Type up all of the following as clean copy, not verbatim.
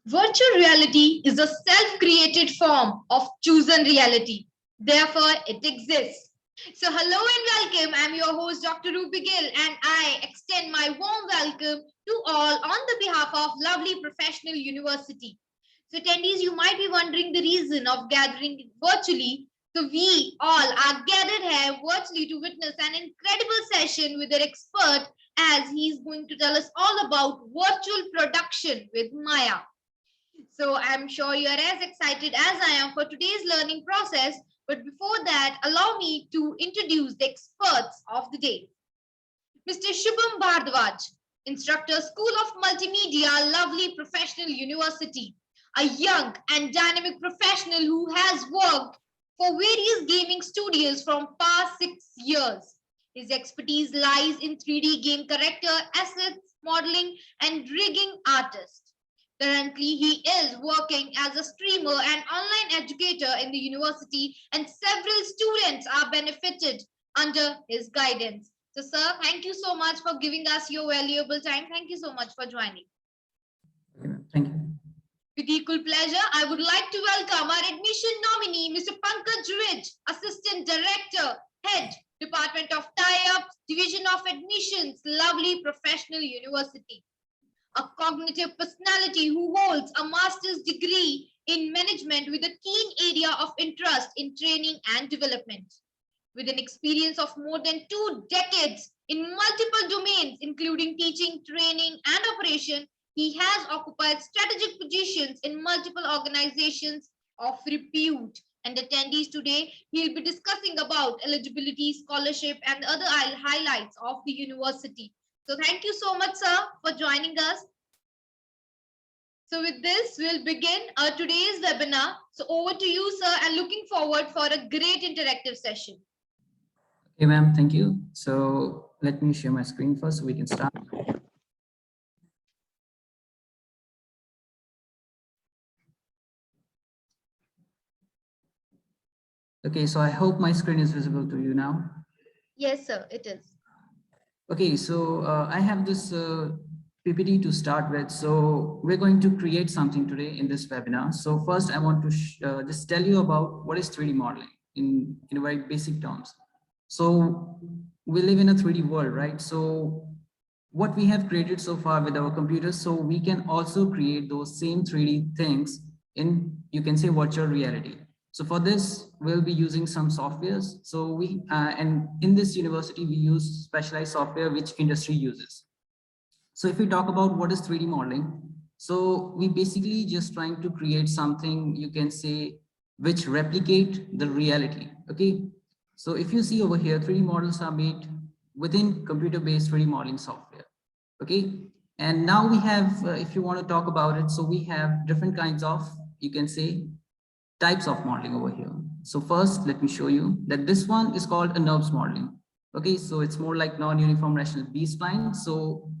Virtual reality is a self-created form of chosen reality. Therefore, it exists. So, hello and welcome. I'm your host, Dr. Ruby Gill, and I extend my warm welcome to all on the behalf of Lovely Professional University. So, attendees, you might be wondering the reason of gathering virtually. So, we all are gathered here virtually to witness an incredible session with an expert as he's going to tell us all about virtual production with Maya. So I'm sure you are as excited as I am for today's learning process. But before that, allow me to introduce the experts of the day. Mr. Shubham Bhardwaj, instructor, School of Multimedia, Lovely Professional University, a young and dynamic professional who has worked for various gaming studios from past 6 years. His expertise lies in 3D game character, assets, modeling, and rigging artist. Currently, he is working as a streamer and online educator in the university, and several students are benefited under his guidance. So, sir, thank you so much for giving us your valuable time. Thank you so much for joining. Thank you. With equal pleasure, I would like to welcome our admission nominee, Mr. Pankaj Ridge, Assistant Director, Head, Department of Tie-Ups, Division of Admissions, Lovely Professional University. A cognitive personality who holds a master's degree in management with a keen area of interest in training and development. With an experience of more than 2 decades in multiple domains, including teaching, training, and operation, he has occupied strategic positions in multiple organizations of repute. And attendees today, he'll be discussing about eligibility, scholarship, and other highlights of the university. So thank you so much, sir, for joining us. So with this, we'll begin today's webinar. So over to you, sir, and looking forward for a great interactive session. Okay, ma'am, thank you. So let me share my screen first so we can start. Okay, so I hope my screen is visible to you now. Yes, sir, it is. Okay, so I have this PPT to start with. So we're going to create something today in this webinar. So first I want to just tell you about what is 3D modeling in very basic terms. So we live in a 3D world, right? So what we have created so far with our computers, so we can also create those same 3D things in, you can say, virtual reality. So for this, we'll be using some softwares. So we, and in this university, we use specialized software which industry uses. So if we talk about what is 3D modeling, so we basically just trying to create something, you can say, which replicate the reality, okay? So if you see over here, 3D models are made within computer-based 3D modeling software, okay? And now we have, if you want to talk about it, so we have different kinds of, you can say, types of modeling over here. So first, let me show you that this one is called a NURBS modeling. Okay, so it's more like non-uniform rational B-spline. So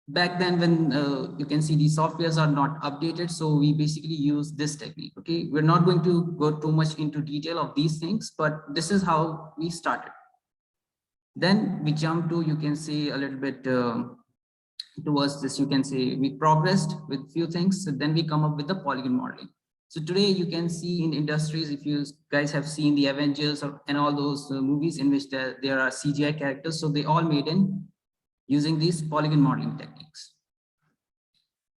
back then when you can see these softwares are not updated, so we basically use this technique. Okay, we're not going to go too much into detail of these things, but this is how we started. Then we jump to, you can see, a little bit towards this, you can say we progressed with few things. So then we come up with the polygon modeling. So today you can see in industries, if you guys have seen the Avengers and all those movies in which there are CGI characters, so they all made in using these polygon modeling techniques.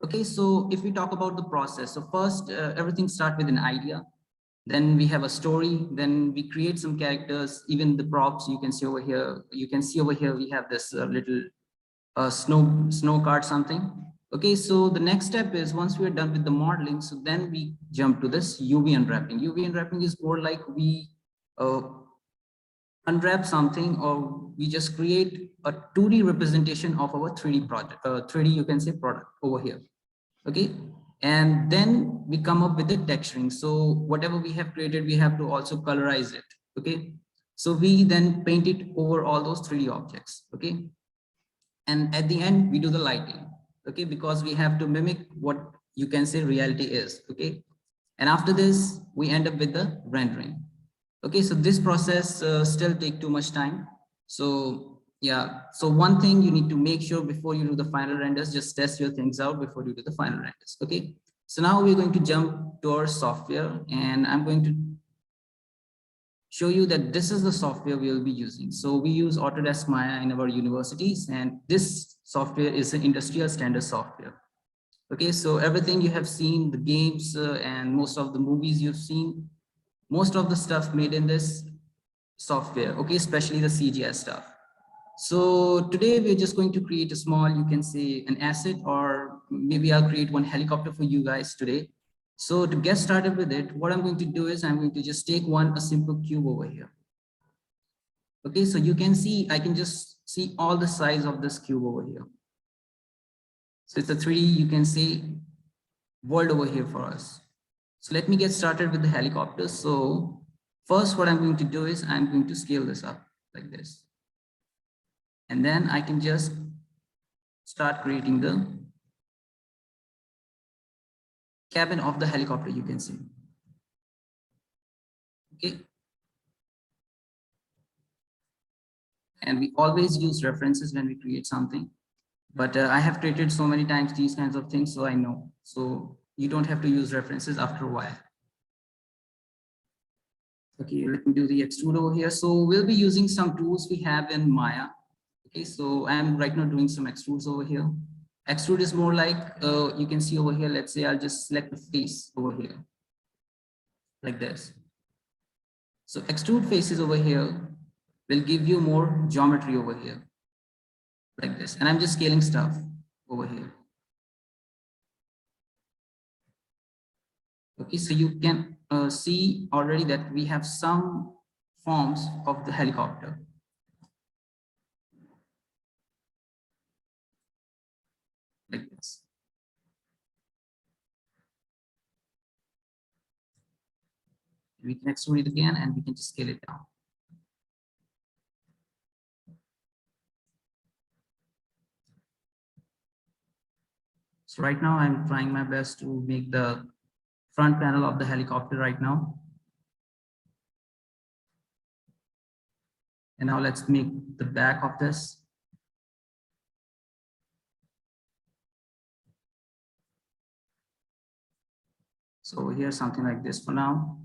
Okay, so if we talk about the process, so first everything starts with an idea. Then we have a story, then we create some characters, even the props you can see over here. You can see over here we have this little snow card something. Okay, so the next step is once we are done with the modeling, so then we jump to this UV unwrapping. UV unwrapping is more like we unwrap something, or we just create a 2D representation of our 3D project, 3D you can say product over here. Okay, and then we come up with the texturing. So whatever we have created, we have to also colorize it. Okay, so we then paint it over all those 3D objects. Okay, and at the end we do the lighting, okay, because we have to mimic what you can say reality is. Okay, and after this we end up with the rendering. Okay, so this process still take too much time. So Yeah, so one thing you need to make sure before you do the final renders, just test your things out before you do the final renders. Okay, so now we're going to jump to our software, and I'm going to show you that this is the software we will be using. So we use Autodesk Maya in our universities, and this software is an industrial standard software. Okay, so everything you have seen, the games and most of the movies you've seen, most of the stuff made in this software, okay, especially the CGI stuff. So today we're just going to create a small, you can say an asset, or maybe I'll create one helicopter for you guys today. So to get started with it, what I'm going to do is I'm going to just take a simple cube over here. Okay, so you can see, I can just see all the size of this cube over here. So it's a 3D, you can see world over here for us. So let me get started with the helicopter. So first, what I'm going to do is I'm going to scale this up like this. And then I can just start creating the cabin of the helicopter, you can see. Okay. And we always use references when we create something. But I have created so many times these kinds of things, so I know. So you don't have to use references after a while. Okay, let me do the extrude over here. So we'll be using some tools we have in Maya. Okay, so I'm right now doing some extrudes over here. Extrude is more like, you can see over here, let's say I'll just select the face over here, like this. So extrude faces over here will give you more geometry over here, like this. And I'm just scaling stuff over here. Okay, so you can see already that we have some forms of the helicopter. Like this. We can extrude it again and we can just scale it down. So right now I'm trying my best to make the front panel of the helicopter right now. And now let's make the back of this. So here's something like this for now.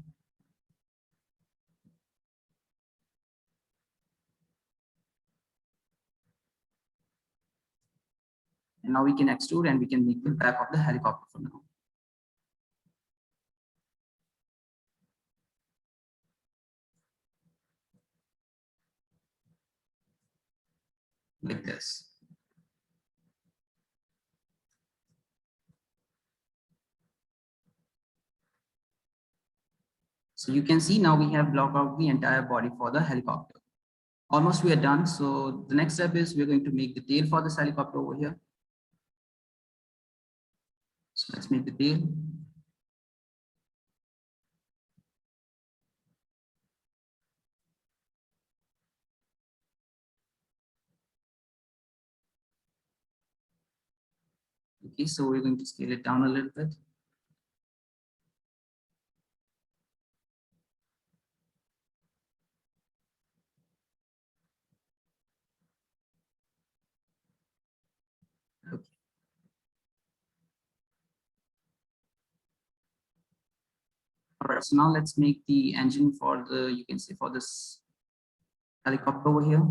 And now we can extrude and we can make the back of the helicopter for now. Like this. So you can see now we have blocked out the entire body for the helicopter. Almost we are done. So the next step is we're going to make the tail for this helicopter over here. So let's make the tail. Okay, so we're going to scale it down a little bit. Okay. All right, so now let's make the engine for the, you can say for this helicopter over here.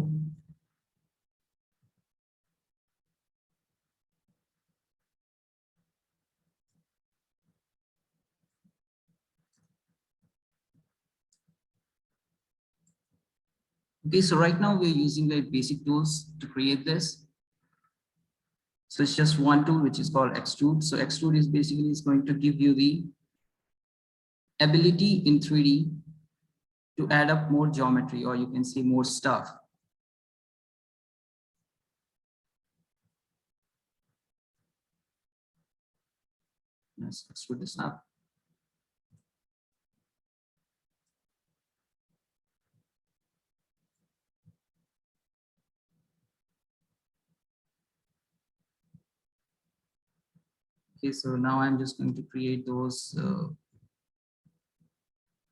Okay, so right now we're using the basic tools to create this. So it's just one tool which is called extrude. So extrude is basically is going to give you the ability in 3D to add up more geometry, or you can say more stuff. Let's extrude this up. Okay, so now I'm just going to create those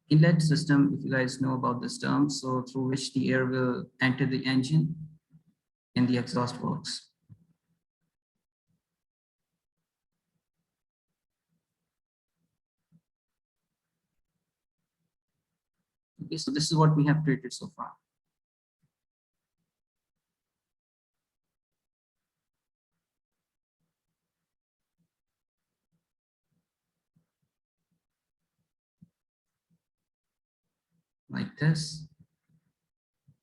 inlet system, if you guys know about this term, so through which the air will enter the engine. in the exhaust works. Okay, so this is what we have created so far. Like this.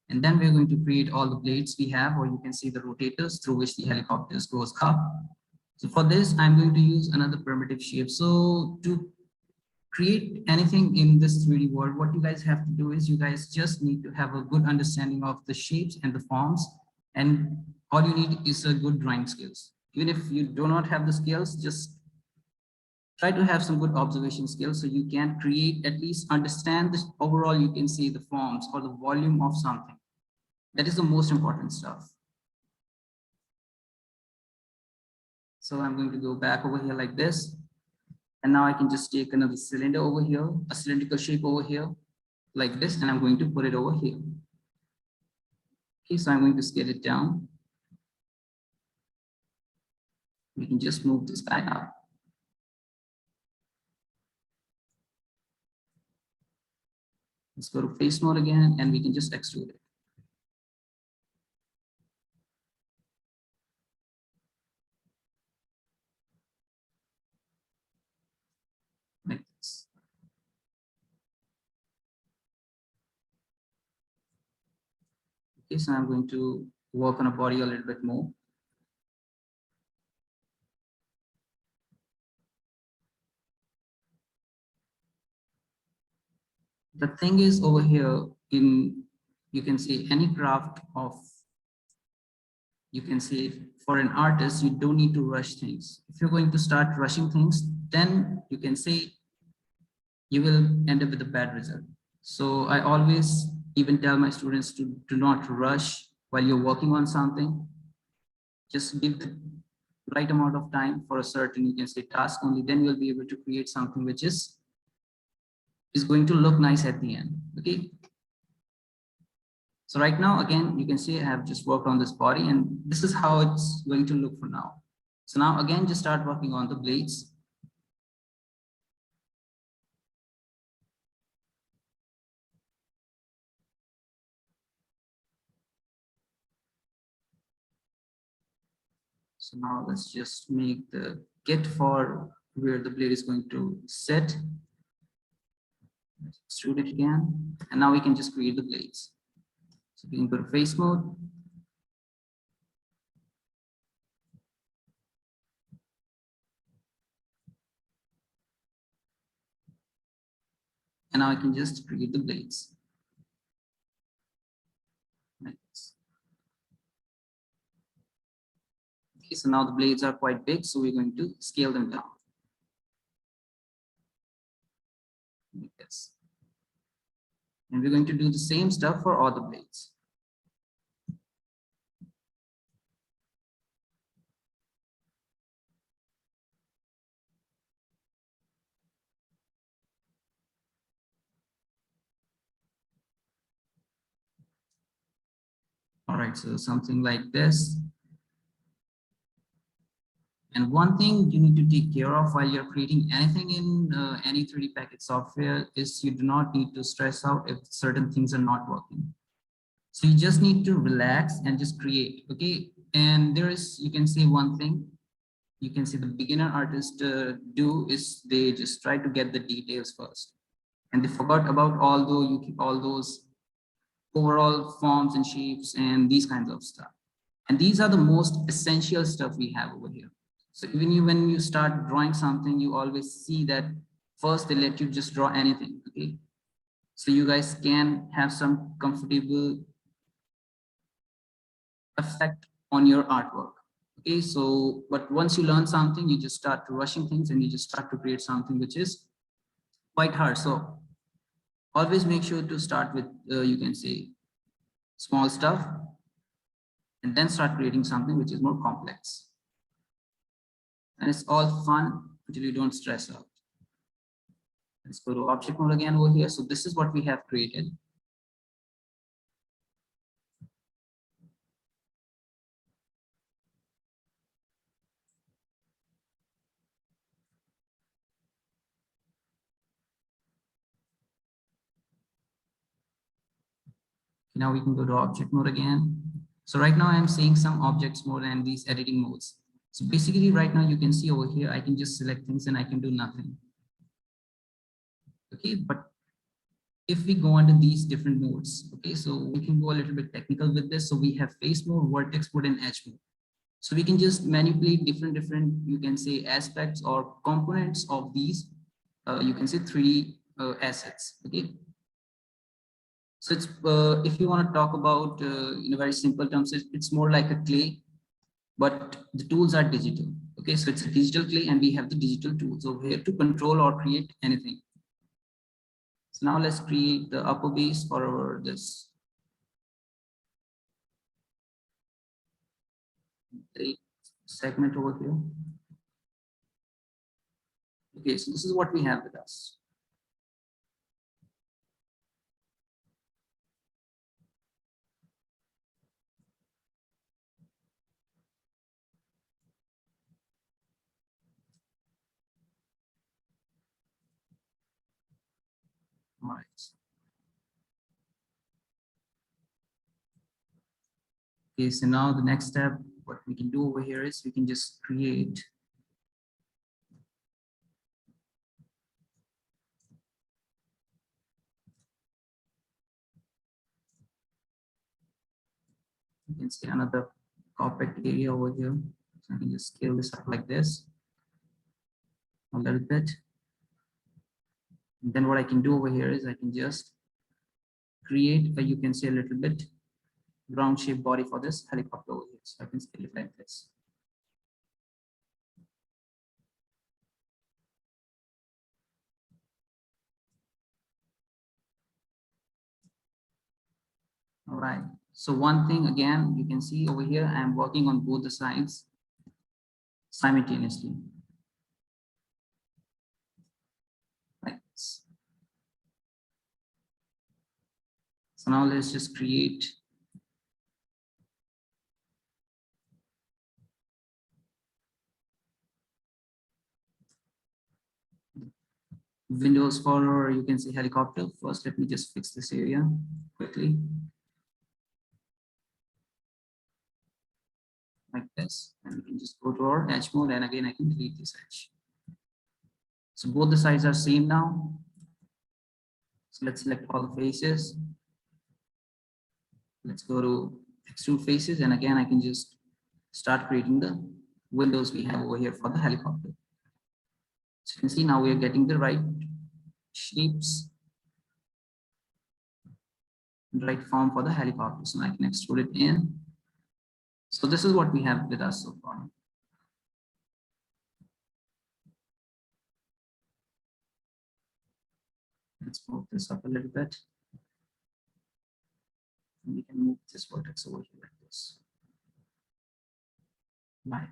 And then we're going to create all the blades we have, or you can see the rotators through which the helicopters goes up. So for this, I'm going to use another primitive shape. So to create anything in this 3D world, what you guys have to do is you guys just need to have a good understanding of the shapes and the forms. And all you need is a good drawing skills. Even if you do not have the skills, just try to have some good observation skills so you can create, at least understand this overall, you can see the forms or the volume of something. That is the most important stuff. So I'm going to go back over here like this. And now I can just take another cylinder over here, a cylindrical shape over here, like this, and I'm going to put it over here. Okay, so I'm going to scale it down. We can just move this guy up. Let's go to face mode again, and we can just extrude it. Like this. Okay, so I'm going to work on a body a little bit more. The thing is over here in, you can see any craft of, you can see for an artist, you don't need to rush things. If you're going to start rushing things, then you can say you will end up with a bad result. So I always even tell my students to do not rush while you're working on something. Just give the right amount of time for a certain, you can say, task only, then you'll be able to create something which is going to look nice at the end. Okay. So right now, again, you can see I have just worked on this body, and this is how it's going to look for now. So now again, just start working on the blades. So now let's just make the get for where the blade is going to sit. Let's extrude it again. And now we can just create the blades. So we can go to face mode. And now I can just create the blades. Like this. Okay, so now the blades are quite big, so we're going to scale them down. Like this. And we're going to do the same stuff for all the blades. All right, so something like this. And one thing you need to take care of while you're creating anything in any 3D package software is you do not need to stress out if certain things are not working. So you just need to relax and just create, okay? And there is, you can say one thing, you can see the beginner artists do is they just try to get the details first. And they forgot about all those overall forms and shapes and these kinds of stuff. And these are the most essential stuff we have over here. So even when you start drawing something, you always see that first they let you just draw anything, okay? So you guys can have some comfortable effect on your artwork. Okay, so but once you learn something, you just start rushing things and you just start to create something which is quite hard. So always make sure to start with, you can say, small stuff, and then start creating something which is more complex. And it's all fun until you don't stress out. Let's go to object mode again over here. So this is what we have created. Now we can go to object mode again. So right now I'm seeing some objects mode and these editing modes. So basically right now you can see over here, I can just select things and I can do nothing. Okay, but if we go under these different modes, okay, so we can go a little bit technical with this. So we have face mode, vertex mode, and edge mode. So we can just manipulate different, you can say, aspects or components of these, you can say 3D assets, okay. So it's, if you want to talk about in a very simple terms, it's more like a clay, but the tools are digital. Okay, so it's a digital clay and we have the digital tools over here to control or create anything. So now let's create the upper base for our this segment over here. Okay, so this is what we have with us. All right. Okay, so now the next step, what we can do over here is we can just create you can see another compact area over here. So I can just scale this up like this a little bit. And then what I can do over here is I can just create a, you can see a little bit round shaped body for this helicopter over here. So I can scale it like this. All right. So one thing again, you can see over here, I'm working on both the sides simultaneously. Like this. So now let's just create windows for, or you can say helicopter. First, let me just fix this area quickly. Like this, and we can just go to our edge mode, and again I can delete this edge. So both the sides are same now. So let's select all the faces. Let's go to extrude faces, and again I can just start creating the windows we have over here for the helicopter. So you can see now we are getting the right shapes, right form for the helicopter. So I can extrude it in. So this is what we have with us so far. Let's move this up a little bit. And we can move this vertex over here like this. Right.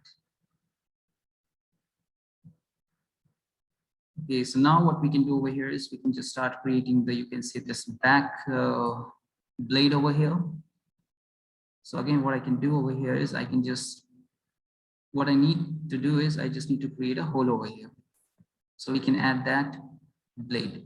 Okay, so now what we can do over here is we can just start creating the, you can see this back blade over here. So again, what I can do over here is I can just, what I need to do is I just need to create a hole over here. So we can add that blade.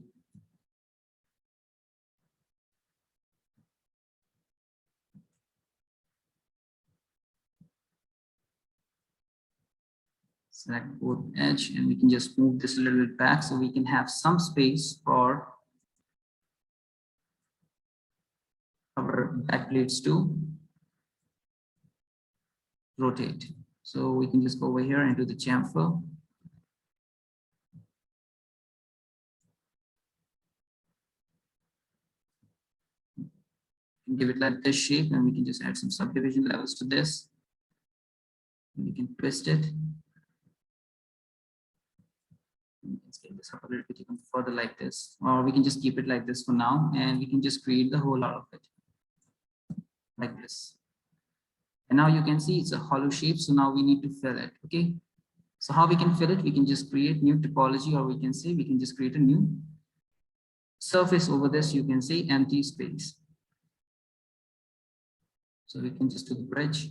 Select both edge and we can just move this a little bit back so we can have some space for our back blades to rotate. So we can just go over here and do the chamfer. Give it like this shape, and we can just add some subdivision levels to this. And we can twist it. We can scale this up a little bit even further like this, or we can just keep it like this for now, and we can just create the whole out of it like this. And now you can see it's a hollow shape, so now we need to fill it. Okay, so how we can fill it? We can just create new topology, or we can say we can just create a new surface over this. You can say empty space. So we can just do the bridge.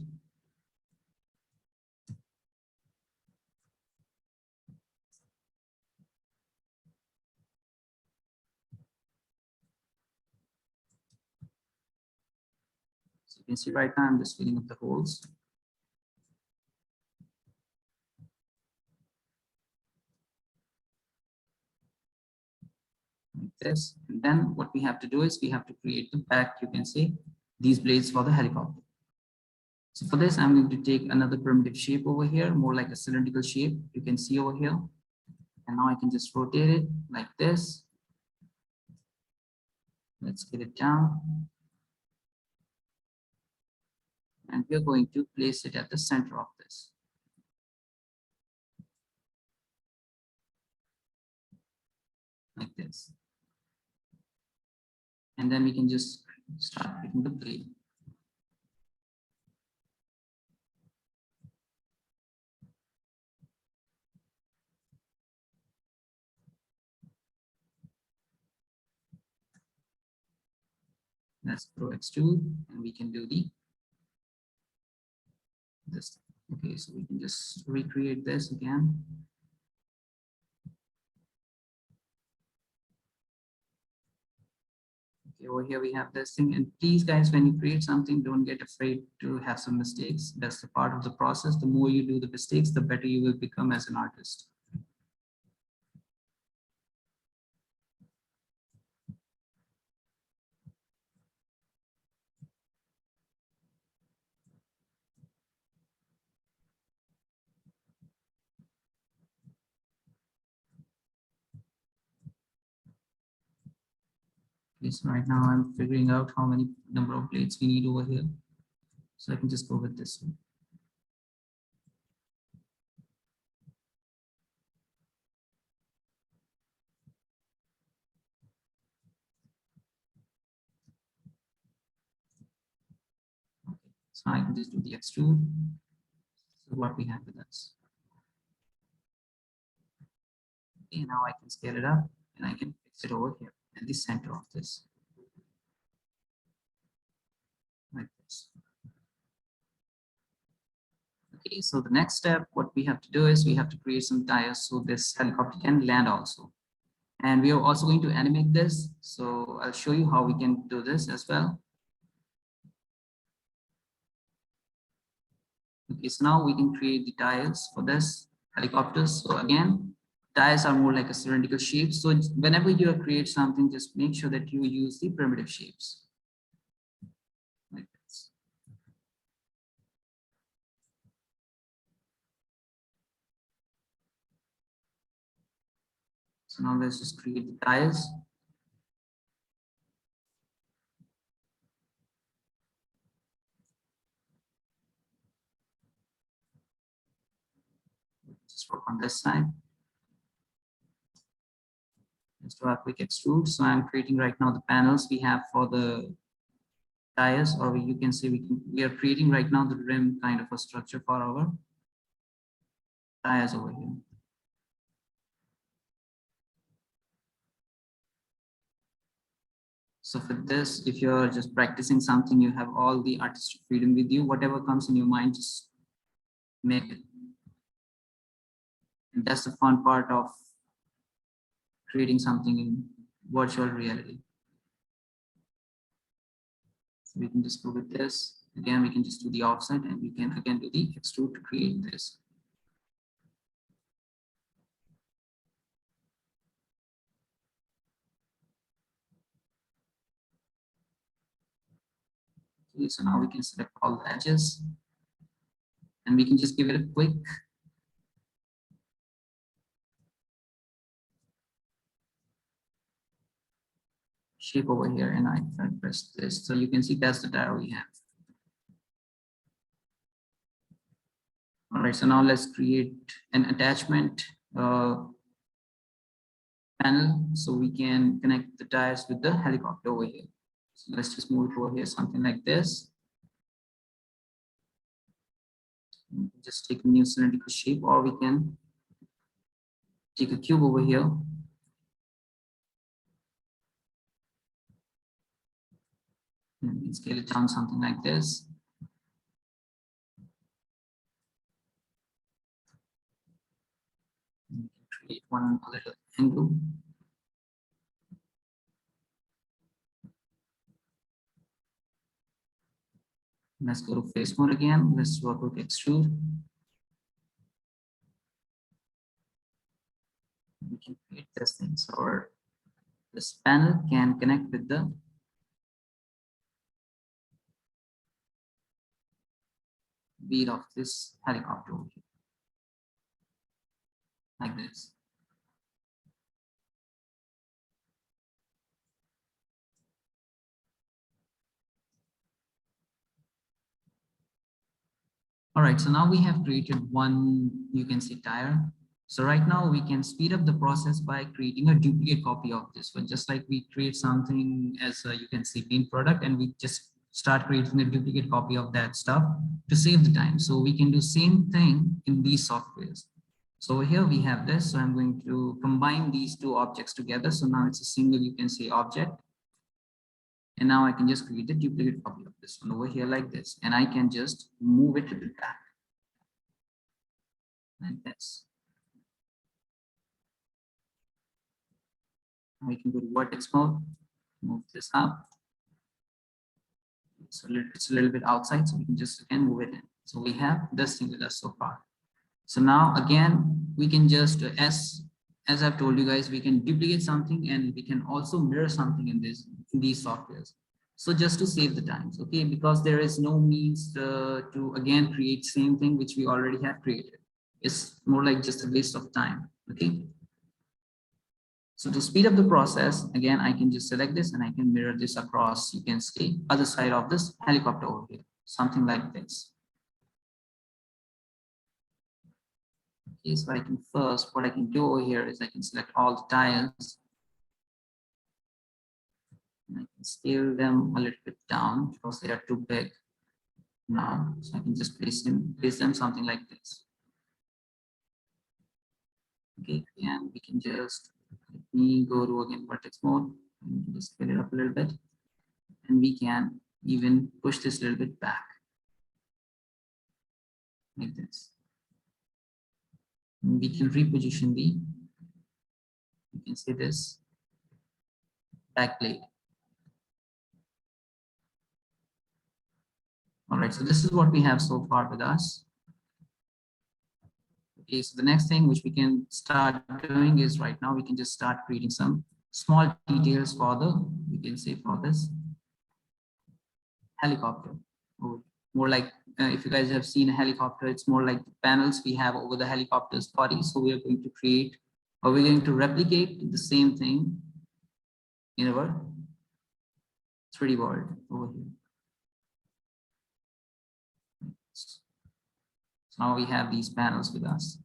you can see right now I'm just filling up the holes. Like this. And then what we have to do is we have to create the back, you can see, these blades for the helicopter. So for this, I'm going to take another primitive shape over here, more like a cylindrical shape. You can see over here. And now I can just rotate it like this. Let's get it down. And we're going to place it at the center of this. Like this. And then we can just start picking the blade. Let's go extrude and we can do this. Okay, so we can just recreate this again. Okay, over here we have this thing, and please guys, when you create something, don't get afraid to have some mistakes. That's the part of the process. The more you do the mistakes, the better you will become as an artist. Okay, so right now I'm figuring out how many number of blades we need over here. So I can just go with this one. Okay, so I can just do the extrude. So what we have with us. Okay, now I can scale it up and I can fix it over here in the center of this. Like this. Okay, so the next step, what we have to do is we have to create some tires so this helicopter can land also. And we are also going to animate this. So I'll show you how we can do this as well. Okay, so now we can create the tires for this helicopters. So again, tires are more like a cylindrical shape. So whenever you create something, just make sure that you use the primitive shapes. Like this. So now let's just create the tires. Just work on this side. Let's do a quick extrude. So I'm creating right now the panels we have for the tires, or you can say we are creating right now the rim kind of a structure for our tires over here. So for this, if you're just practicing something, you have all the artistic freedom with you. Whatever comes in your mind, just make it. And that's the fun part of creating something in virtual reality. So we can just go with this. Again, we can just do the offset and we can again do the extrude to create this. Okay, so now we can select all the edges and we can just give it a quick shape over here, and I press this. So you can see that's the tire we have. All right, so now let's create an attachment panel so we can connect the tires with the helicopter over here. So let's just move it over here, something like this. Just take a new cylindrical shape, or we can take a cube over here. And we can scale it down something like this. And we can create one little angle. Let's go to face mode again. Let's work with extrude. We can create this thing. So this panel can connect with the wheel of this helicopter over here, like this. All right, so now we have created one, you can say, tire. So right now we can speed up the process by creating a duplicate copy of this one. Just like we create something as you can see bean product, and we just start creating a duplicate copy of that stuff to save the time. So we can do same thing in these softwares. So over here we have this. So I'm going to combine these two objects together. So now it's a single, you can say, object. And now I can just create a duplicate copy of this one over here like this. And I can just move it to the back like this. We can go to vertex mode, move this up. So it's a little bit outside, so we can just again move it in. So we have this thing with us so far. So now again, we can just, as I've told you guys, we can duplicate something and we can also mirror something in these softwares. So just to save the times, okay, because there is no means to again create same thing which we already have created. It's more like just a waste of time, okay. So to speed up the process, again, I can just select this and I can mirror this across, you can see, other side of this helicopter over here, something like this. Okay, so I can first, what I can do over here is I can select all the tiles. And I can scale them a little bit down because they are too big now. So I can just place them something like this. Okay, and we can just, let me go to again vertex mode and just scale it up a little bit. And we can even push this a little bit back like this. And we can reposition you can see this back plate. All right, so this is what we have so far with us. Okay, so the next thing which we can start doing is right now we can just start creating some small details for you can say for this helicopter. Or more like if you guys have seen a helicopter, it's more like the panels we have over the helicopter's body. So we are going to create, or we're going to replicate the same thing in our 3D world over here. So now we have these panels with us.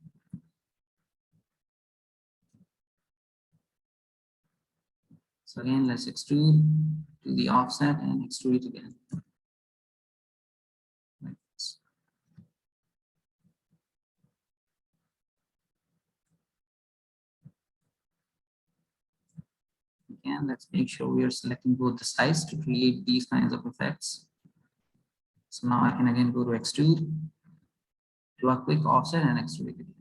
So again, let's extrude to the offset and extrude it again. Like this. Again, let's make sure we are selecting both the sides to create these kinds of effects. So now I can again go to extrude, do a quick offset and extrude it again.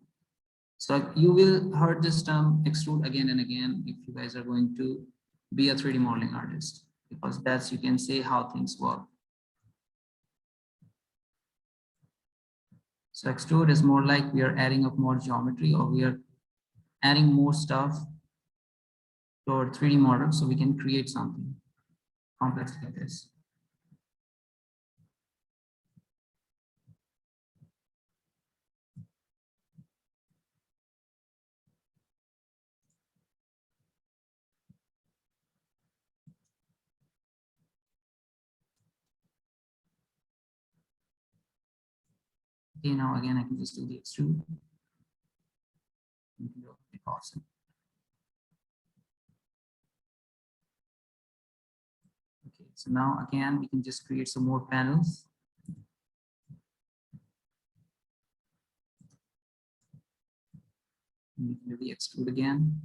So you will heard this term extrude again and again if you guys are going to be a 3D modeling artist, because that's, you can say, how things work. So extrude is more like we are adding up more geometry, or we are adding more stuff to our 3D model so we can create something complex like this. Okay, now again, I can just do the extrude. Awesome. Okay, so now again, we can just create some more panels. And we can do the extrude again.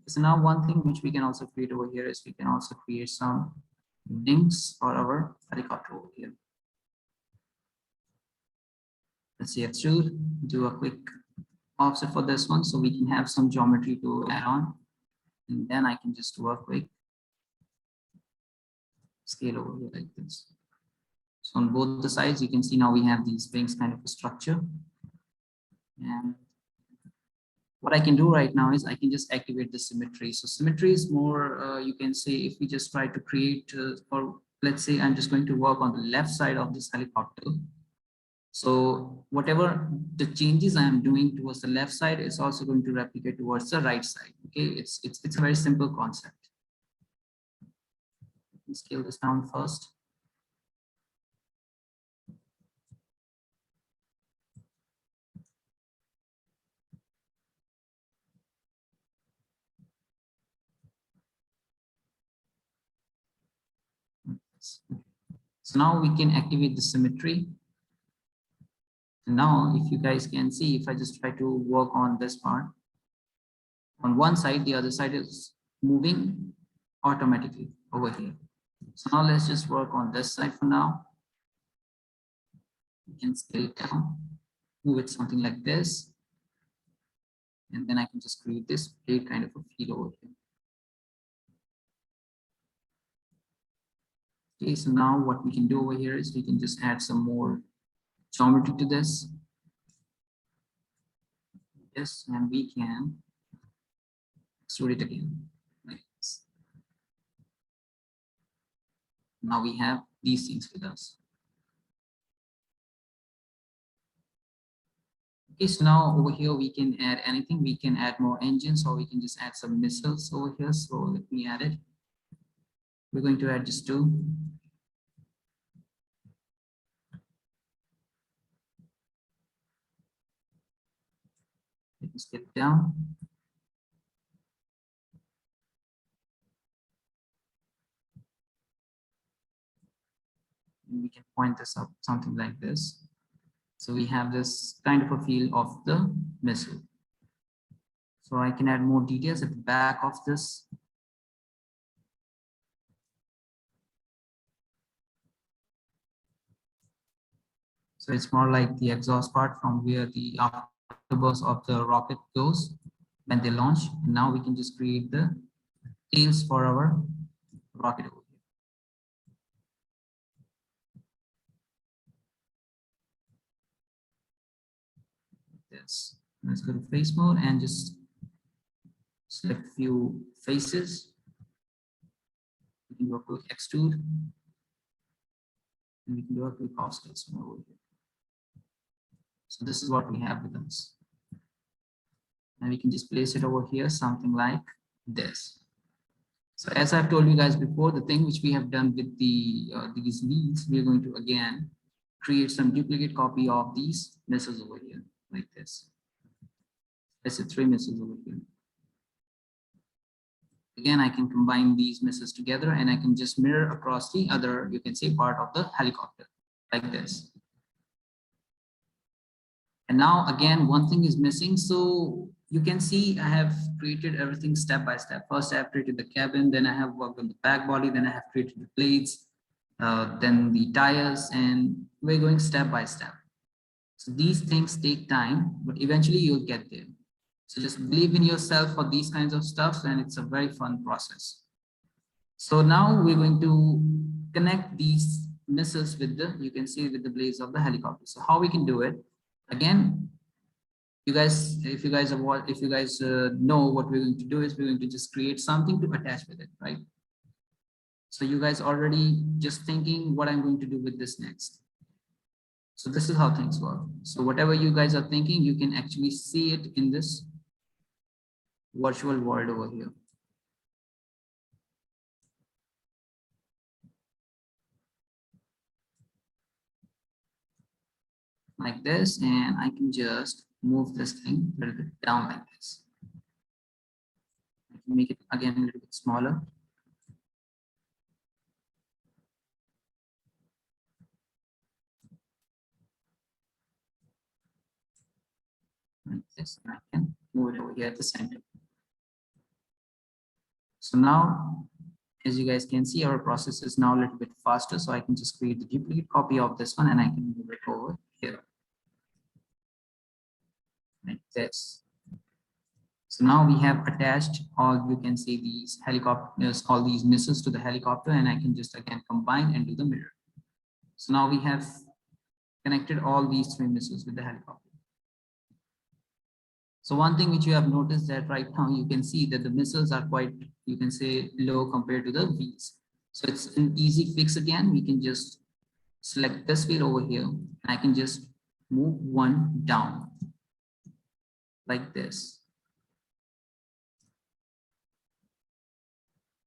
So now one thing which we can also create over here is we can also create some wings for our helicopter over here. Let's see, extrude, do a quick offset for this one, so we can have some geometry to add on. And then I can just work with scale over here like this. So on both the sides, you can see now we have these wings kind of a structure. And what I can do right now is I can just activate the symmetry. So symmetry is more, you can say, if we just try to create, or let's say I'm just going to work on the left side of this helicopter. So whatever the changes I am doing towards the left side is also going to replicate towards the right side. Okay, it's a very simple concept. Let's scale this down first. So now we can activate the symmetry. And now if you guys can see, if I just try to work on this part, on one side, the other side is moving automatically over here. So now let's just work on this side for now. You can scale it down, move it something like this. And then I can just create this plate kind of a feel over here. Okay, so now what we can do over here is we can just add some more geometry to this. Yes, and we can extrude it again like this. Now we have these things with us. Okay, so now over here we can add anything. We can add more engines, or we can just add some missiles over here. So let me add it. We're going to add just two. Let me scale it down. And we can point this up, something like this. So we have this kind of a feel of the missile. So I can add more details at the back of this. So it's more like the exhaust part from where the afterburst of the rocket goes when they launch. And now we can just create the tails for our rocket over here. This. Let's go to face mode and just select a few faces. We can work with extrude. And we can work with offsets over here. So this is what we have with us. And we can just place it over here, something like this. So as I've told you guys before, the thing which we have done with the these leads, we're going to again create some duplicate copy of these missiles over here, like this. Let's say 3 missiles over here. Again, I can combine these missiles together and I can just mirror across the other, you can say, part of the helicopter, like this. And now again, one thing is missing. So you can see I have created everything step by step. First, I have created the cabin, then I have worked on the back body, then I have created the blades, then the tires, and we're going step by step. So these things take time, but eventually you'll get there. So just believe in yourself for these kinds of stuff, and it's a very fun process. So now we're going to connect these missiles with the, you can see, with the blades of the helicopter. So how we can do it? Again, you guys, if you guys know what we're going to do is we're going to just create something to attach with it, right? So you guys already just thinking what I'm going to do with this next. So this is how things work. So whatever you guys are thinking, you can actually see it in this virtual world over here. Like this, and I can just move this thing a little bit down like this. I can make it again a little bit smaller. Like this, and I can move it over here at the center. So now, as you guys can see, our process is now a little bit faster. So I can just create the duplicate copy of this one and I can move it over here. like this. So now we have attached all, you can see these helicopters, all these missiles to the helicopter, and I can just again combine and do the mirror. So now we have connected all these three missiles with the helicopter. So one thing which you have noticed that right now you can see that the missiles are quite, you can say, low compared to the V's. So it's an easy fix again. We can just select this wheel over here. And I can just move one down like this.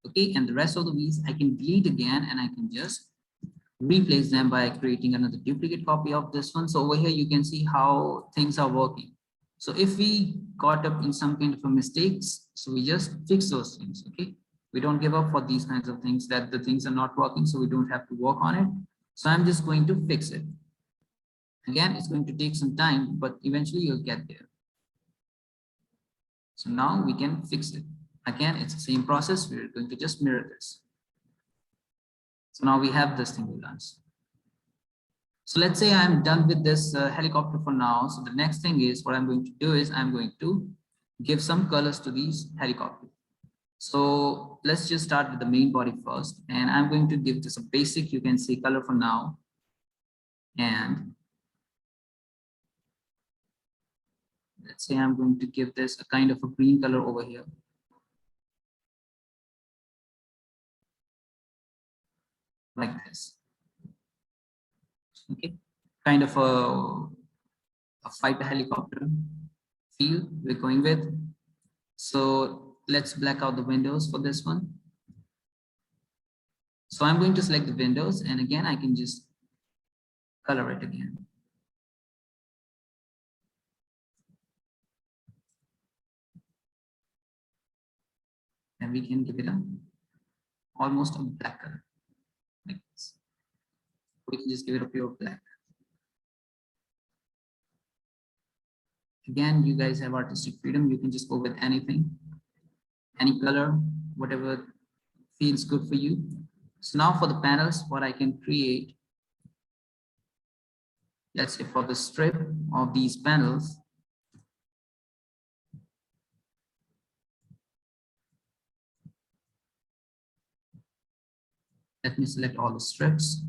Okay, and the rest of the wheels I can delete again, and I can just replace them by creating another duplicate copy of this one. So over here you can see how things are working. So if we got up in some kind of a mistakes, so we just fix those things. Okay, we don't give up for these kinds of things, that the things are not working, so we don't have to work on it. So I'm just going to fix it. Again, it's going to take some time, but eventually you'll get there. So now we can fix it. Again, it's the same process. We're going to just mirror this. So now we have this thing with us. So let's say I'm done with this helicopter for now. So the next thing is, what I'm going to do is I'm going to give some colors to these helicopters. So let's just start with the main body first. And I'm going to give this a basic, you can say, color for now. And let's say I'm going to give this a kind of a green color over here. Like this. Okay, kind of a fighter helicopter feel we're going with. So let's black out the windows for this one. So I'm going to select the windows, and again I can just color it again. And we can give it a almost a black color like this. We can just give it a pure black. Again, you guys have artistic freedom. You can just go with anything, any color, whatever feels good for you. So now for the panels, what I can create, let's say for the strip of these panels, let me select all the strips.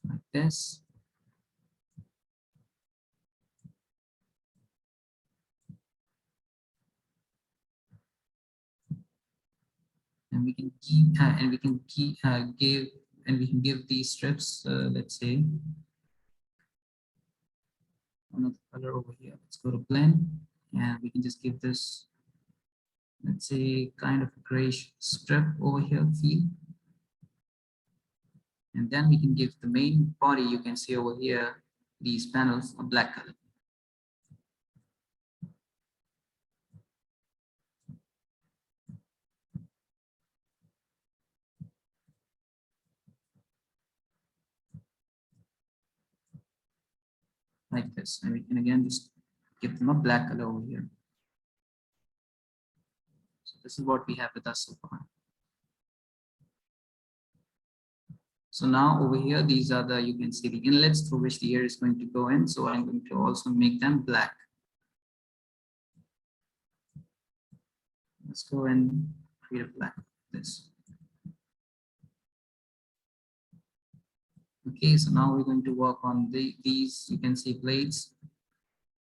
Like this. And we can keep give these strips, let's say another color over here. Let's go to blend, and we can just give this, let's say, kind of a grayish strip over here feel. And then we can give the main body, you can see over here, these panels a black color. Like this. And we can again just give them a black color over here. So this is what we have with us so far. So now over here, these are the, you can see the inlets through which the air is going to go in. So I'm going to also make them black. Let's go and create a black this. Okay, so now we're going to work on these, you can see blades.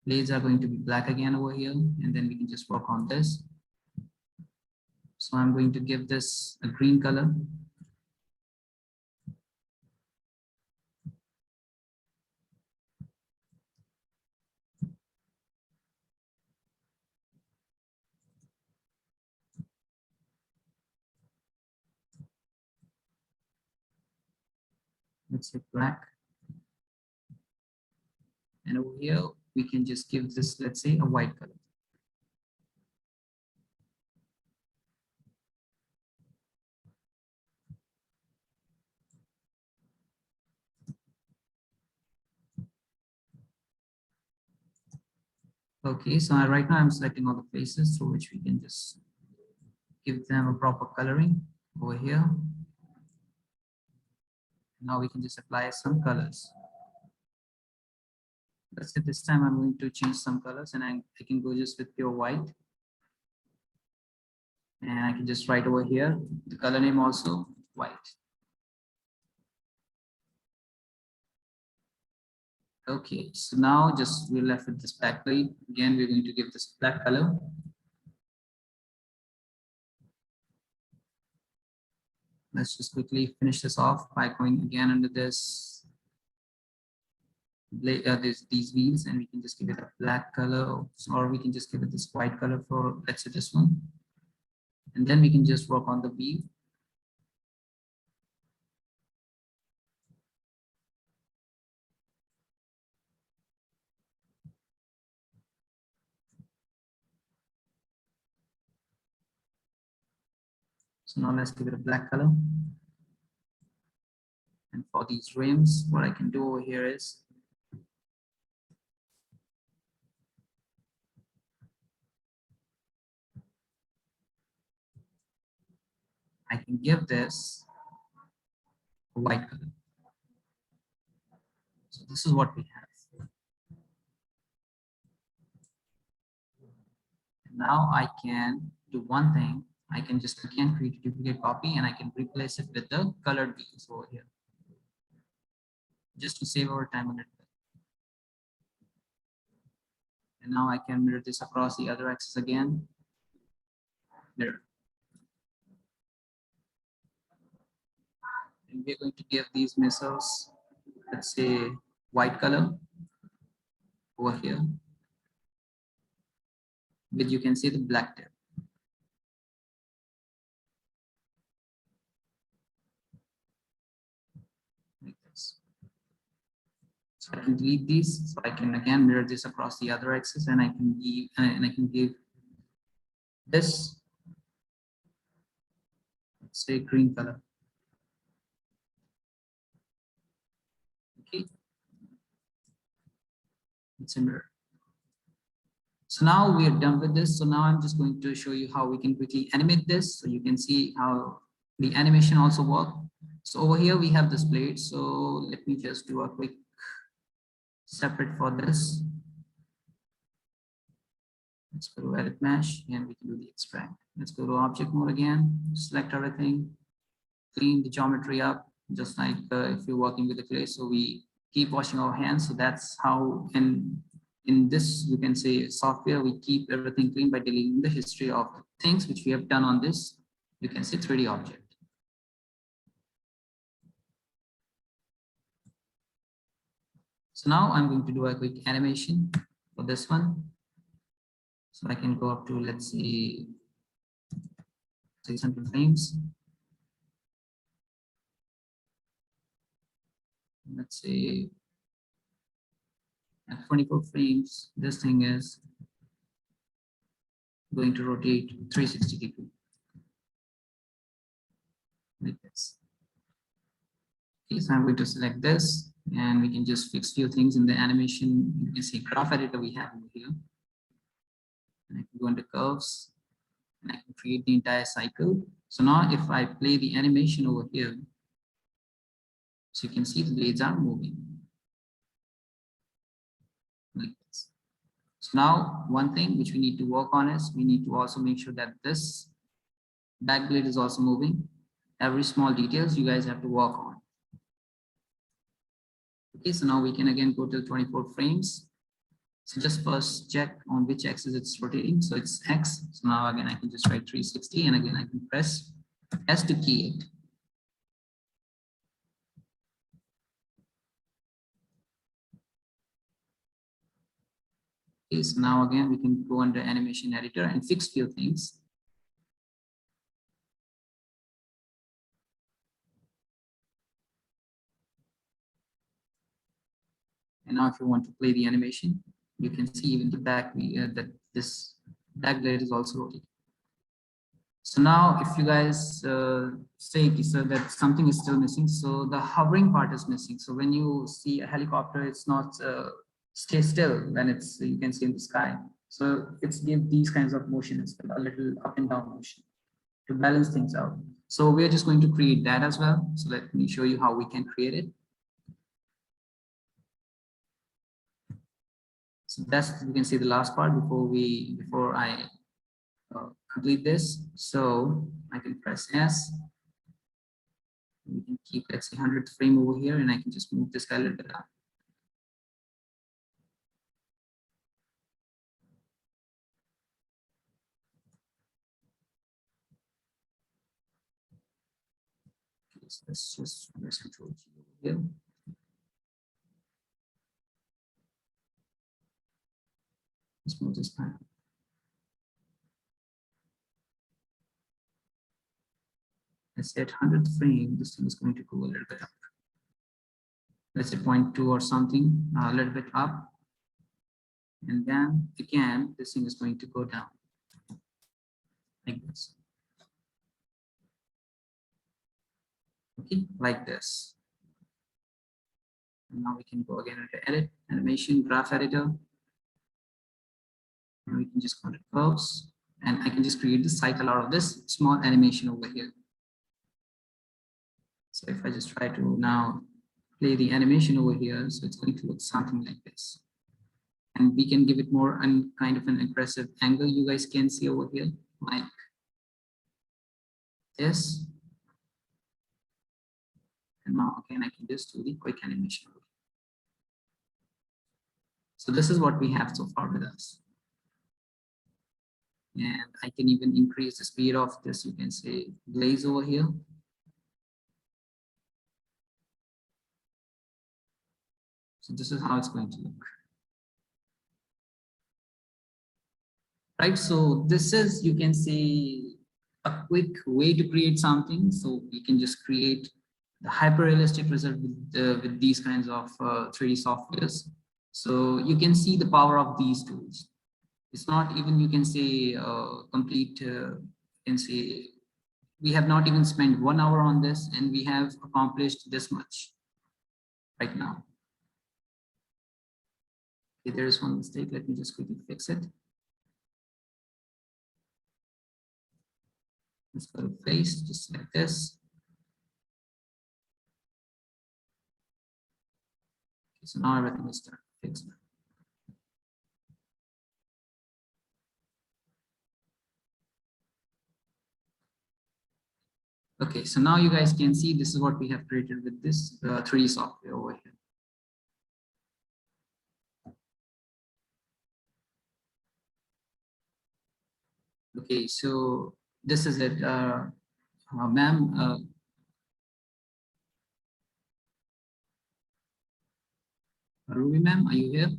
Blades are going to be black again over here, and then we can just work on this. So I'm going to give this a green color. Let's say black. And over here, we can just give this, let's say, a white color. Okay, so right now I'm selecting all the faces through which we can just give them a proper coloring over here. Now we can just apply some colors. Let's say this time I'm going to change some colors, and I can go just with pure white. And I can just write over here the color name also white. Okay, so now just we're left with this backlight. Again, we're going to give this black color. Let's just quickly finish this off by going again under this, these wheels, and we can just give it a black color, or we can just give it this white color for, let's say, this one. And then we can just work on the wheel. So now let's give it a black color. And for these rims, what I can do over here is I can give this a white color. So this is what we have. And now I can do one thing. I can create a duplicate copy, and I can replace it with the colored wheels over here, just to save our time a little bit. And now I can mirror this across the other axis again. Mirror. And we're going to give these missiles, let's say, white color over here, with, you can see, the black tip. Like this. So I can delete these. So I can again mirror this across the other axis, and I can give this, let's say, green color. Okay, it's a mirror. So now we are done with this. So now I'm just going to show you how we can quickly animate this, so you can see how the animation also works. So over here we have this blade. So let me just do a quick separate for this. Let's go to edit mesh, and we can do the extract. Let's go to object mode again, select everything, clean the geometry up, just like if you're working with the clay. So we keep washing our hands. So that's how in this, you can say, software, we keep everything clean by deleting the history of things which we have done on this, you can say, 3D object. So now I'm going to do a quick animation for this one. So I can go up to, let's say, 600 frames. Let's say at 24 frames, this thing is going to rotate 360 degrees. Like this. Okay, so I'm going to select this, and we can just fix few things in the animation. You can see graph editor we have over here. And I can go into curves, and I can create the entire cycle. So now if I play the animation over here, so you can see the blades are moving. Like this. So now one thing which we need to work on is we need to also make sure that this back blade is also moving. Every small details you guys have to work on. Okay, so now we can again go to 24 frames. So just first check on which axis it's rotating. So it's X. So now again, I can just write 360, and again, I can press S to key it. Okay, so now again, we can go under animation editor and fix few things. And now if you want to play the animation, you can see even the back, that this back blade is also rotating. So now if you guys say so that something is still missing, so the hovering part is missing. So when you see a helicopter, it's not stay still when it's, you can see in the sky. So it's give these kinds of motions, a little up and down motion to balance things out. So we're just going to create that as well. So let me show you how we can create it. So that's, you can see the last part before I complete this. So I can press S. We can keep, let's say, 100th frame over here, and I can just move this guy a little bit up. Okay, so let's just press Control G over here. Let's move this back. Let's say at 100th frame, this thing is going to go a little bit up. Let's say 0.2 or something, a little bit up. And then again, this thing is going to go down like this. Okay, like this. And now we can go again into edit, animation, graph editor. And we can just call it curves. And I can just create the cycle out of this small animation over here. So if I just try to now play the animation over here, so it's going to look something like this. And we can give it more kind of an aggressive angle. You guys can see over here, like this. And now again, I can just do the quick animation. So this is what we have so far with us. And I can even increase the speed of this, you can say, glaze over here. So this is how it's going to look. Right, so this is, you can say, a quick way to create something. So we can just create the hyper-realistic result with these kinds of 3D softwares. So you can see the power of these tools. It's not even, you can say, complete, you can say, we have not even spent 1 hour on this and we have accomplished this much right now. Okay, there is one mistake. Let me just quickly fix it. Let's go to face, just like this. Okay, so now everything is done, fixed. Okay, so now you guys can see this is what we have created with this 3D software over here. Okay, so this is it, ma'am. Ruby ma'am, are you here?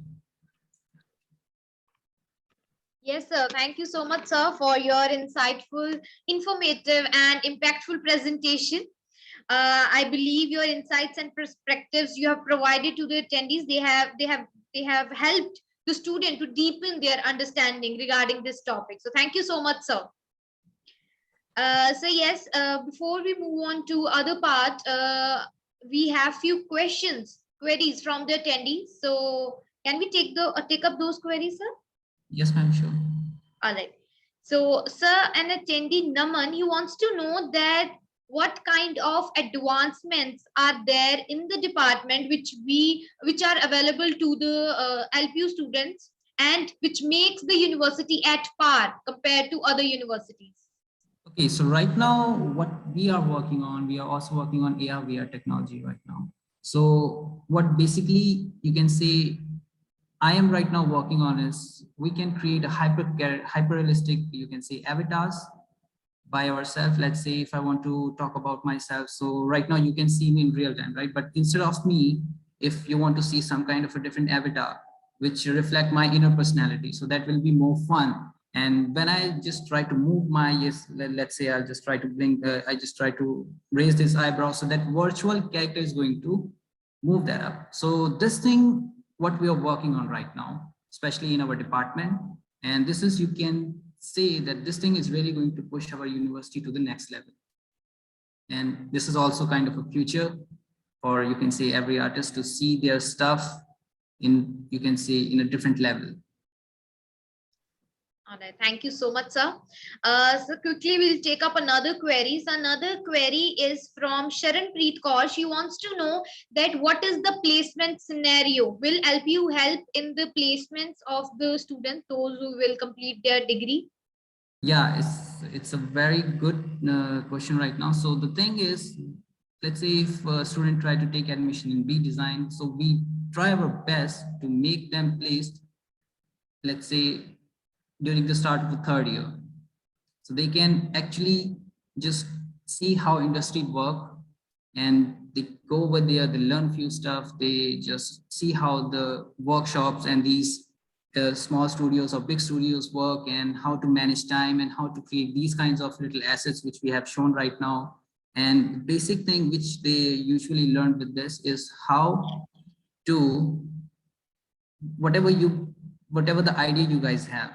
Yes, sir. Thank you so much, sir, for your insightful, informative, and impactful presentation. I believe your insights and perspectives you have provided to the attendees, they have helped the student to deepen their understanding regarding this topic. So thank you so much, sir. So yes, before we move on to other part, we have few queries from the attendees. So can we take up those queries, sir? Yes, ma'am, sure. All right. So, sir, an attendee Naman, he wants to know that what kind of advancements are there in the department which are available to the LPU students and which makes the university at par compared to other universities. Okay, so right now, what we are working on, we are also working on AR/VR technology right now. So what basically you can say I am right now working on is we can create a hyper realistic, you can say, avatars by ourselves. Let's say if I want to talk about myself, so right now you can see me in real time, right? But instead of me, if you want to see some kind of a different avatar which reflect my inner personality, so that will be more fun. And when I just try to move my, yes, let's say I'll just try to blink, I just try to raise this eyebrow, so that virtual character is going to move that up. So this thing, what we are working on right now, especially in our department, and this is, you can say that this thing is really going to push our university to the next level. And this is also kind of a future for, you can say, every artist to see their stuff in, you can say, in a different level. All right, thank you so much, sir. So quickly, we'll take up another query. So another query is from Sharan Preet Kaur. She wants to know that what is the placement scenario? Will LPU help in the placements of the students, those who will complete their degree? Yeah, it's a very good question right now. So the thing is, let's say if a student try to take admission in B design, so we try our best to make them placed, let's say during the start of the third year, so they can actually just see how industry work, and they go over there, they learn few stuff, they just see how the workshops and these small studios or big studios work, and how to manage time and how to create these kinds of little assets which we have shown right now. And the basic thing which they usually learn with this is how to whatever the idea you guys have,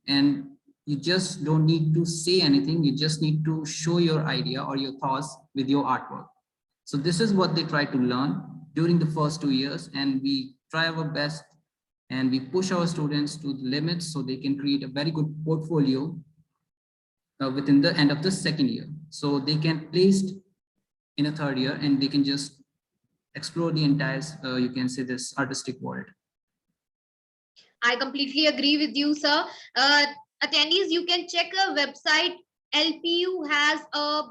and you just don't need to say anything, you just need to show your idea or your thoughts with your artwork. So this is what they try to learn during the first 2 years, and we try our best and we push our students to the limits so they can create a very good portfolio within the end of the second year, so they can place in a third year and they can just explore the entire you can say this artistic world. I completely agree with you, sir. Attendees, you can check a website. LPU has a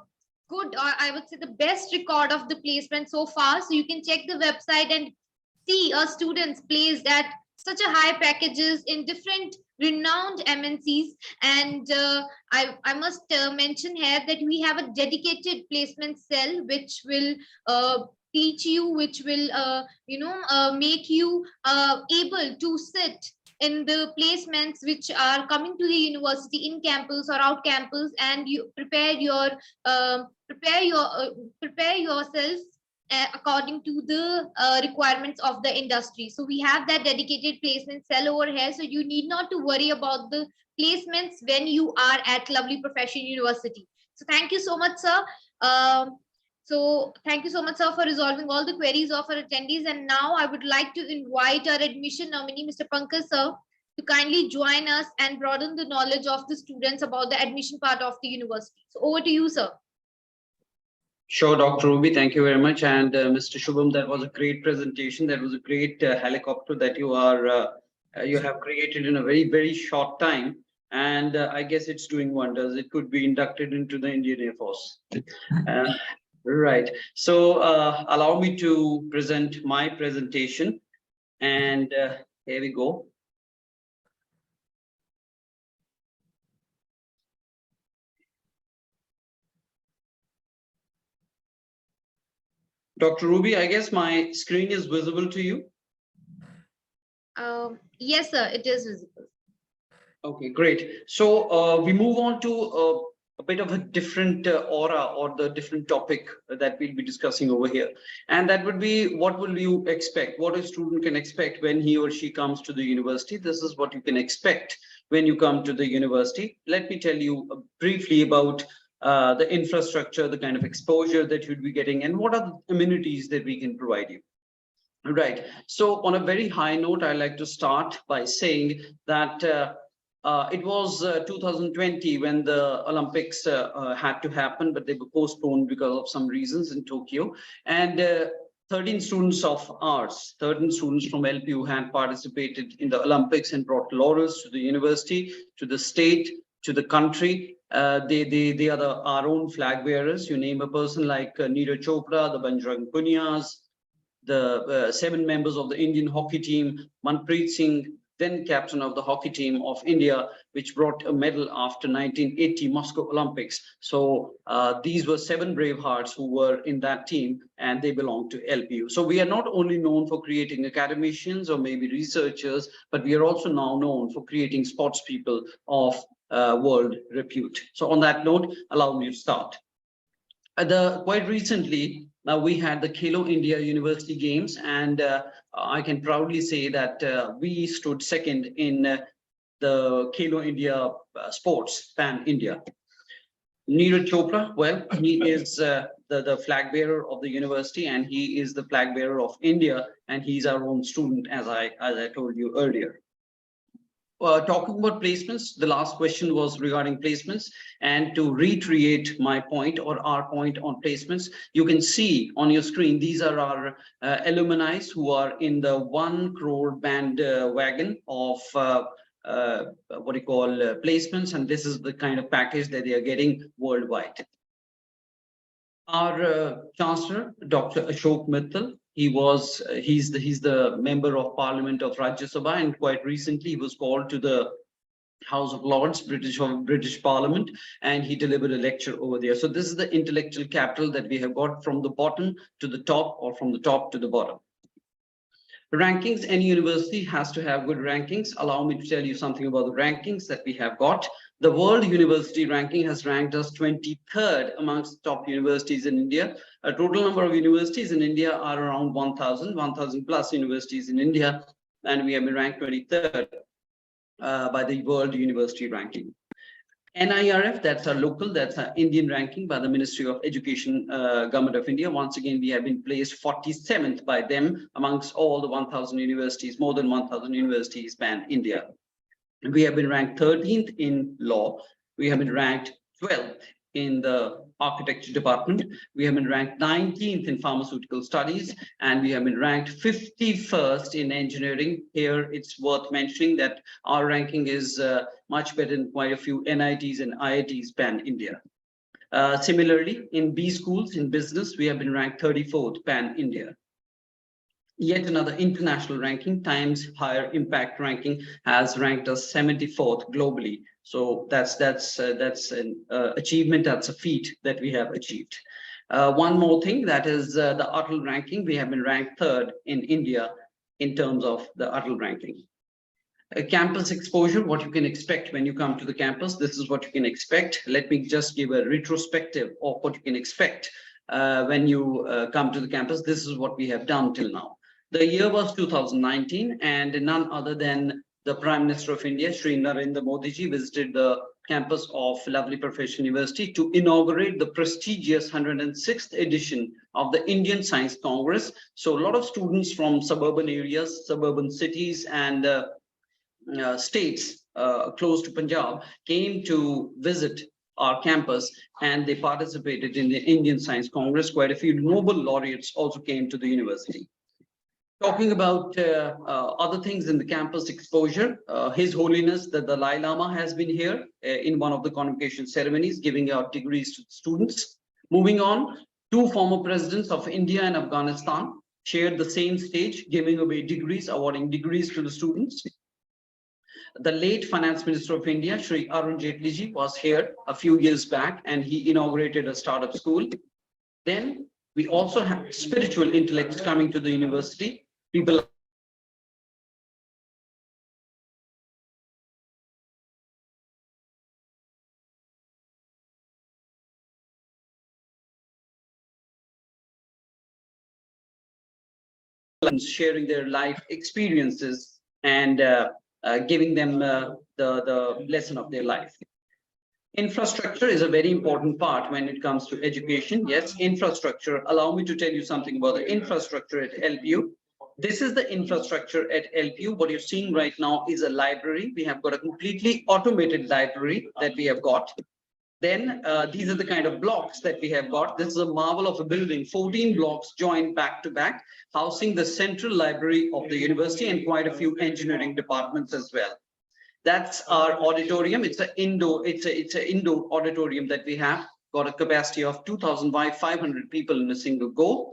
good, or I would say the best record of the placement so far. So you can check the website and see students placed at such a high packages in different renowned MNCs. And I must mention here that we have a dedicated placement cell which will teach you, which will make you able to sit in the placements which are coming to the university in campus or out campus, and you prepare yourself according to the requirements of the industry. So we have that dedicated placement cell over here, so you need not to worry about the placements when you are at Lovely Profession University. So thank you so much, sir. So thank you so much, sir, for resolving all the queries of our attendees. And now I would like to invite our admission nominee, Mr. Pankaj, sir, to kindly join us and broaden the knowledge of the students about the admission part of the university. So over to you, sir. Sure, Dr. Ruby, thank you very much. And Mr. Shubham, that was a great presentation. That was a great helicopter that you have created in a very, very short time. And I guess it's doing wonders. It could be inducted into the Indian Air Force. Right. So allow me to present my presentation. And here we go. Dr. Ruby, I guess my screen is visible to you. Yes, sir, it is visible. Okay, great. So we move on to a bit of a different aura or the different topic that we'll be discussing over here. And that would be, what will you expect? What a student can expect when he or she comes to the university. This is what you can expect when you come to the university. Let me tell you briefly about the infrastructure, the kind of exposure that you'd be getting, and what are the amenities that we can provide you. Right. So on a very high note, I like to start by saying that it was 2020 when the Olympics had to happen, but they were postponed because of some reasons in Tokyo. And 13 students of ours, 13 students from LPU had participated in the Olympics and brought laurels to the university, to the state, to the country. They are our own flag bearers. You name a person like Neeraj Chopra, the Bajrang Punias, the 7 members of the Indian hockey team, Manpreet Singh, then captain of the hockey team of India, which brought a medal after 1980 Moscow Olympics. So these were 7 brave hearts who were in that team, and they belong to LPU. So we are not only known for creating academicians or maybe researchers, but we are also now known for creating sports people of world repute. So on that note, allow me to start. Quite recently, we had the Khelo India University Games, and I can proudly say that we stood second in the Khelo India sports pan India. Neeraj Chopra, well, he is the flag bearer of the university, and he is the flag bearer of India, and he's our own student, as I told you earlier. talking about placements, the last question was regarding placements. And to reiterate my point or our point on placements, you can see on your screen, these are our alumni who are in the 1 crore band wagon of what do you call placements. And this is the kind of package that they are getting worldwide. Our Chancellor, Dr. Ashok Mittal, he's the member of Parliament of Rajya Sabha, and quite recently he was called to the House of Lords, British Parliament, and he delivered a lecture over there. So this is the intellectual capital that we have got from the bottom to the top, or from the top to the bottom. Rankings, any university has to have good rankings. Allow me to tell you something about the rankings that we have got. The World University Ranking has ranked us 23rd amongst top universities in India. A total number of universities in India are around 1,000 plus universities in India, and we have been ranked 23rd by the World University Ranking. NIRF, that's our local, that's our Indian ranking by the Ministry of Education, Government of India. Once again, we have been placed 47th by them amongst all the 1,000 universities, more than 1,000 universities pan India. We have been ranked 13th in law. We have been ranked 12th in the architecture department. We have been ranked 19th in pharmaceutical studies, and we have been ranked 51st in engineering. Here, it's worth mentioning that our ranking is much better than quite a few NITs and IITs pan-India. Similarly, in B schools, in business, we have been ranked 34th pan-India. Yet another international ranking, Times Higher Impact Ranking, has ranked us 74th globally. So that's an achievement, that's a feat that we have achieved. One more thing, that is the Atal ranking. We have been ranked 3rd in India in terms of the Atal ranking. Campus exposure, what you can expect when you come to the campus. This is what you can expect. Let me just give a retrospective of what you can expect when you come to the campus. This is what we have done till now. The year was 2019, and none other than the Prime Minister of India, Shri Narendra Modi ji, visited the campus of Lovely Professional University to inaugurate the prestigious 106th edition of the Indian Science Congress. So a lot of students from suburban areas, suburban cities, and states close to Punjab came to visit our campus, and they participated in the Indian Science Congress. Quite a few Nobel laureates also came to the university. Talking about other things in the campus exposure, His Holiness the Dalai Lama has been here in one of the convocation ceremonies, giving out degrees to students. Moving on, 2 former presidents of India and Afghanistan shared the same stage, giving away degrees, awarding degrees to the students. The late Finance Minister of India, Shri Arun Jaitley ji, was here a few years back, and he inaugurated a startup school. Then we also have spiritual intellects coming to the university. People sharing their life experiences and giving them the lesson of their life. Infrastructure is a very important part when it comes to education. Yes, infrastructure. Allow me to tell you something about the infrastructure at LPU. This is the infrastructure at LPU. What you're seeing right now is a library. We have got a completely automated library that we have got. Then these are the kind of blocks that we have got. This is a marvel of a building, 14 blocks joined back to back, housing the central library of the university and quite a few engineering departments as well. That's our auditorium. It's an indoor auditorium that we have got a capacity of 2,500 people in a single go.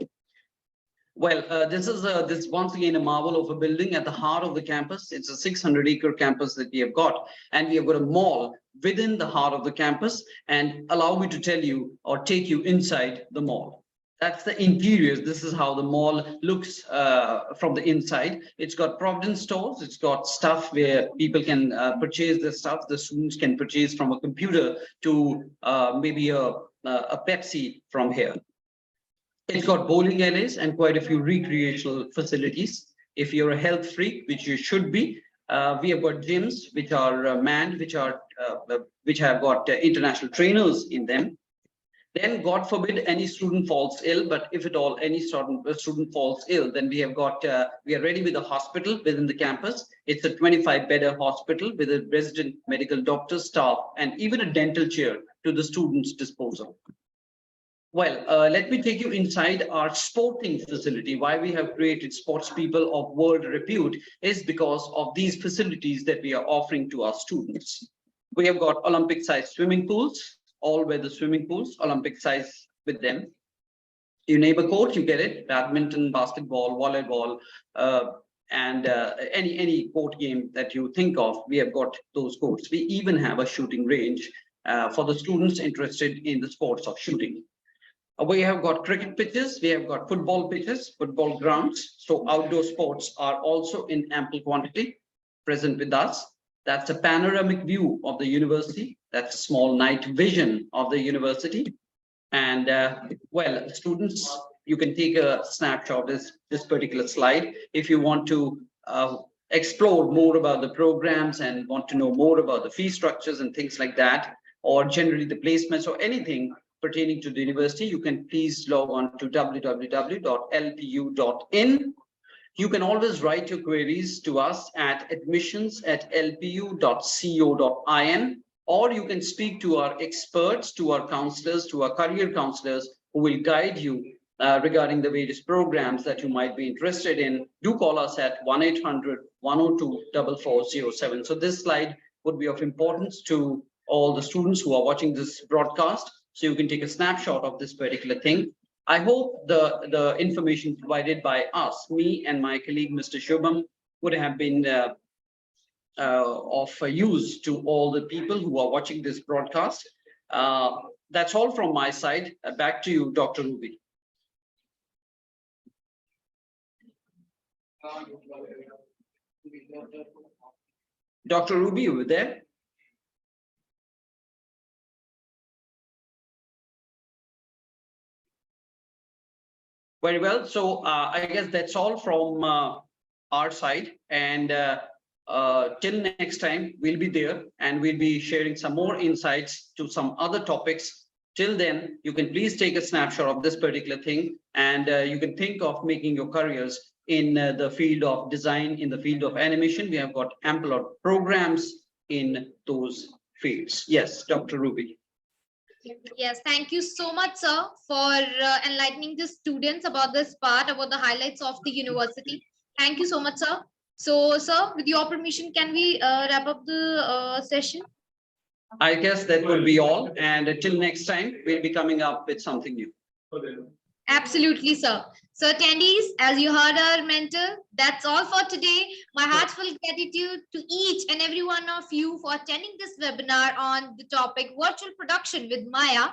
Well, this is once again a marvel of a building at the heart of the campus. It's a 600-acre campus that we have got, and we have got a mall within the heart of the campus. And allow me to tell you or take you inside the mall. That's the interiors. This is how the mall looks from the inside. It's got Providence stores. It's got stuff where people can purchase their stuff. The students can purchase from a computer to maybe a Pepsi from here. It's got bowling alleys and quite a few recreational facilities. If you're a health freak, which you should be, we have got gyms which are manned, which have got international trainers in them. Then, God forbid, any student falls ill. But if at all any student falls ill, then we have got we are ready with a hospital within the campus. It's a 25-bedder hospital with a resident medical doctor, staff, and even a dental chair to the students' disposal. Well, let me take you inside our sporting facility. Why we have created sports people of world repute is because of these facilities that we are offering to our students. We have got Olympic-sized swimming pools, all-weather swimming pools, Olympic-size with them. You name a court, you get it. Badminton, basketball, volleyball, and any court game that you think of, we have got those courts. We even have a shooting range for the students interested in the sports of shooting. We have got cricket pitches, we have got football pitches, football grounds. So outdoor sports are also in ample quantity present with us. That's a panoramic view of the university. That's a small night vision of the university. And well, students, you can take a snapshot of this particular slide. If you want to explore more about the programs and want to know more about the fee structures and things like that, or generally the placements or anything pertaining to the university, you can please log on to www.lpu.in. You can always write your queries to us at admissions@lpu.co.in, or you can speak to our experts, to our counselors, to our career counselors, who will guide you regarding the various programs that you might be interested in. Do call us at 1-800-102-4407. So this slide would be of importance to all the students who are watching this broadcast. So you can take a snapshot of this particular thing. I hope the information provided by us, me and my colleague, Mr. Shubham, would have been of use to all the people who are watching this broadcast. That's all from my side. Back to you, Dr. Ruby. Dr. Ruby, you were there? Very well. So I guess that's all from our side. And till next time, we'll be there and we'll be sharing some more insights to some other topics. Till then, you can please take a snapshot of this particular thing, and you can think of making your careers in the field of design, in the field of animation. We have got ample of programs in those fields. Yes, Dr. Ruby. Yes, thank you so much, sir, for enlightening the students about this part, about the highlights of the university. Thank you so much, sir. So, sir, with your permission, can we wrap up the session? I guess that would be all. And until next time, we'll be coming up with something new. Absolutely, sir. So, attendees, as you heard our mentor, that's all for today. My heartfelt gratitude to each and every one of you for attending this webinar on the topic Virtual Production with Maya.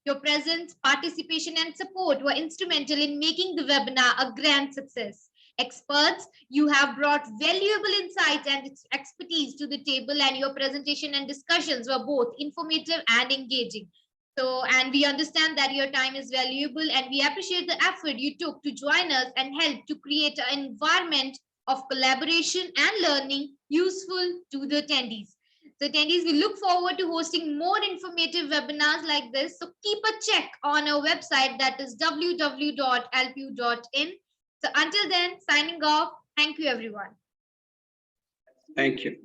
Your presence, participation, and support were instrumental in making the webinar a grand success. Experts, you have brought valuable insights and expertise to the table, and your presentation and discussions were both informative and engaging. So, and we understand that your time is valuable, and we appreciate the effort you took to join us and help to create an environment of collaboration and learning useful to the attendees. So attendees, we look forward to hosting more informative webinars like this. So keep a check on our website, that is www.lpu.in. So until then, signing off. Thank you, everyone. Thank you.